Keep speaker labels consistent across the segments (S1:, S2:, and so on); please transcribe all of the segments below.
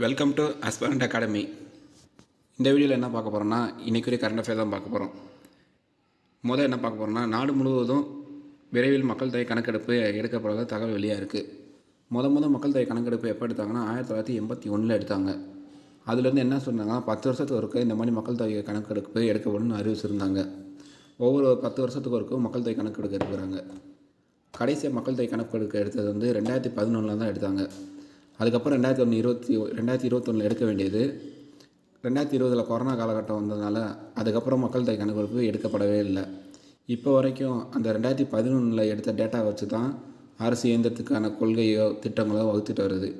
S1: Welcome to aspirant academy. இந்த வீடியோவில் என்ன பார்க்க போகிறோம்னா, இன்றைக்குரிய கரண்ட் அஃபேர் தான் பார்க்க போகிறோம். என்ன பார்க்க போகிறோம்னா, நாடு முழுவதும் விரைவில் மக்கள் தொகை கணக்கெடுப்பு எடுக்கப்படுறத தகவல் வெளியாக இருக்குது. மக்கள் தொகை கணக்கெடுப்பு எப்போ எடுத்தாங்கன்னா 1981 எடுத்தாங்க. அதுலேருந்து என்ன சொன்னாங்கன்னா 10 வருஷத்துக்கு ஒருக்க இந்த மாதிரி மக்கள் தொகை கணக்கெடுப்பு எடுக்கப்படும் அறிவிச்சிருந்தாங்க. ஒவ்வொரு 10 வருஷத்துக்கு ஒருக்கும் மக்கள் தொகை கணக்கெடுக்க எடுக்கிறாங்க. கடைசியாக மக்கள் தொகை கணக்கெடுக்க எடுத்தது 2011 தான் எடுத்தாங்க. அதுக்கப்புறம் 2021 எடுக்க வேண்டியது 2020 கொரோனா காலகட்டம் வந்ததுனால அதுக்கப்புறம் மக்கள் தொகை கணக்கெடுப்பு எடுக்கப்படவே இல்லை. இப்போ வரைக்கும் அந்த 2011 எடுத்த டேட்டா வச்சு தான் அரசு இயந்திரத்துக்கான கொள்கையோ திட்டங்களோ வகுத்துட்டு வருது.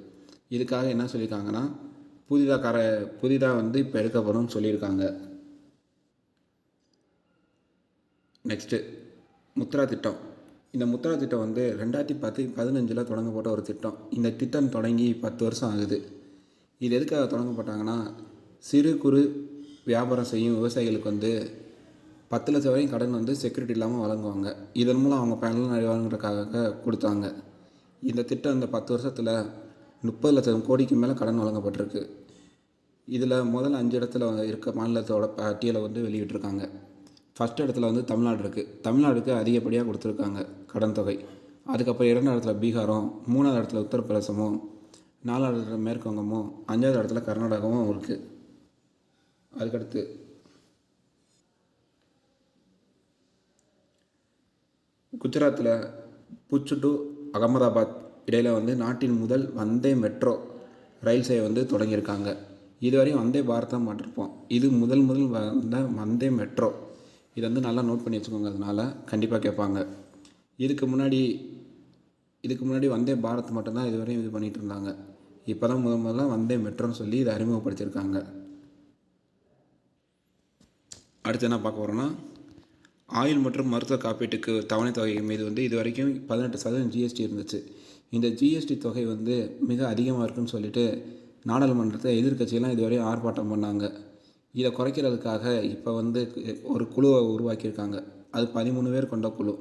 S1: இதுக்காக என்ன சொல்லியிருக்காங்கன்னா, புதிதாக இப்போ எடுக்கப்படும் சொல்லியிருக்காங்க. நெக்ஸ்ட்டு முத்ரா திட்டம். இந்த முத்ரா திட்டம் 2015 தொடங்கப்பட்ட ஒரு திட்டம். இந்த திட்டம் தொடங்கி 10 வருஷம் ஆகுது. இது எதுக்காக தொடங்கப்பட்டாங்கன்னா, சிறு குறு வியாபாரம் செய்யும் விவசாயிகளுக்கு 10 லட்சம் வரையும் கடன் செக்யூரிட்டி இல்லாமல் வழங்குவாங்க. இதன் மூலம் அவங்க பயனுள்ள அடைவாங்கிறதுக்காக கொடுத்தாங்க. இந்த திட்டம் இந்த 10 வருஷத்தில் 30 லட்சம் கோடிக்கு மேலே கடன் வழங்கப்பட்டிருக்கு. இதில் முதல் 5 இடத்துல இருக்க மாநிலத்தோட பட்டியலை வெளியிட்டிருக்காங்க. ஃபஸ்ட் இடத்துல தமிழ்நாடு இருக்குது. தமிழ்நாடுக்கு அதிகப்படியாக கொடுத்துருக்காங்க கடன் தொகை. அதுக்கப்புறம் 2ஆவது இடத்துல பீகாரும், 3ஆவது இடத்துல உத்தரப்பிரதேசமும், 4ஆவது இடத்துல மேற்கு வங்கமும், 5ஆவது இடத்துல கர்நாடகாவும் இருக்குது. அதுக்கடுத்து குஜராத்தில் புச் டு அகமதாபாத் இடையில் நாட்டின் முதல் வந்தே மெட்ரோ ரயில் சேவை தொடங்கியிருக்காங்க. இதுவரையும் வந்தே பாரதம் மாட்டிருப்போம். இது முதல் வந்த வந்தே மெட்ரோ. இதை நல்லா நோட் பண்ணி வச்சுக்கோங்க. அதனால் கண்டிப்பாக கேட்பாங்க. இதுக்கு முன்னாடி வந்தே பாரத் மட்டும்தான் இதுவரையும் இது பண்ணிகிட்டு இருந்தாங்க. இப்போ தான் முதல்ல வந்தே மெட்ரோன்னு சொல்லி இதை அறிமுகப்படுத்தியிருக்காங்க. அடுத்து என்ன பார்க்க போகிறோன்னா, ஆயுள் மற்றும் மருத்துவ காப்பீட்டுக்கு தவணை தொகை மீது இது வரைக்கும் 18% ஜிஎஸ்டி இருந்துச்சு. இந்த ஜிஎஸ்டி தொகை மிக அதிகமாக இருக்குன்னு சொல்லிட்டு நாடாளுமன்றத்தை எதிர்க்கட்சியெல்லாம் இதுவரையும் ஆர்ப்பாட்டம் பண்ணாங்க. இதை குறைக்கிறதுக்காக இப்போ ஒரு குழுவை உருவாக்கியிருக்காங்க. அது 13 பேர் கொண்ட குழு.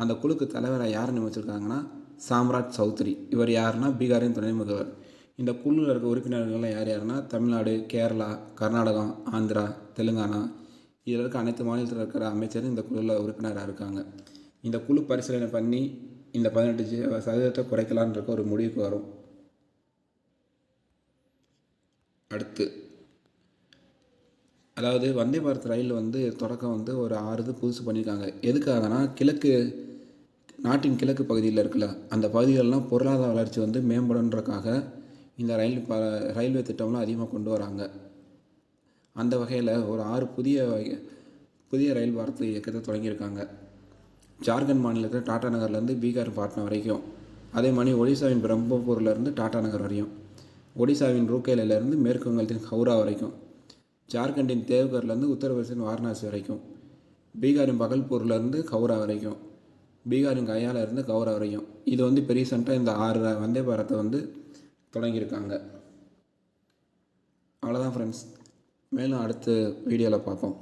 S1: அந்த குழுக்கு தலைவராக யார் நியமிச்சிருக்காங்கன்னா சாம்ராஜ் சௌத்ரி. இவர் யாருன்னா பீகாரின் துணை முதல்வர். இந்த குழுவில் இருக்க உறுப்பினர்கள்லாம் யாருன்னா தமிழ்நாடு, கேரளா, கர்நாடகம், ஆந்திரா, தெலுங்கானா, இதில் இருக்க அனைத்து மாநிலத்தில் இருக்கிற அமைச்சரும் இந்த குழுவில் உறுப்பினராக இருக்காங்க. இந்த குழு பரிசீலனை பண்ணி இந்த 18% குறைக்கலான்ற ஒரு முடிவுக்கு வரும். அடுத்து அதாவது வந்தே பாரத் ரயில் தொடக்கம் ஒரு 6 இது புதுசு பண்ணியிருக்காங்க. எதுக்காகனா நாட்டின் கிழக்கு பகுதியில் இருக்குல்ல, அந்த பகுதிகளெலாம் பொருளாதார வளர்ச்சி மேம்படுன்றக்காக இந்த ரயில்வே திட்டம்லாம் அதிகமாக கொண்டு வராங்க. அந்த வகையில் ஒரு 6 புதிய ரயில் பாரத் இயக்கத்தை தொடங்கியிருக்காங்க. ஜார்க்கண்ட் மாநிலத்தில் டாடா நகர்லேருந்து பீகார் பாட்னா வரைக்கும், அதே மாதிரி ஒடிசாவின் பிரம்மபுரிலேருந்து டாடா நகர் வரையும், ஒடிசாவின் ரூர்கேலாவிலேருந்து மேற்கு வங்கத்தின் ஹவுரா வரைக்கும், ஜார்க்கண்டின் தேவ்கர்லேருந்து உத்தரப்பிரதேசின் வாரணாசி வரைக்கும், பீகாரின் பகல்பூர்லேருந்து கவுரா வரைக்கும், பீகாரின் கயாலேருந்து கவுரா வரைக்கும். இது இப்போ ரீசெண்டாக இந்த 6 வந்தே பாரத்தை தொடங்கியிருக்காங்க. அவ்வளோதான் ஃப்ரெண்ட்ஸ். மேலும் அடுத்த வீடியோவில் பார்ப்போம்.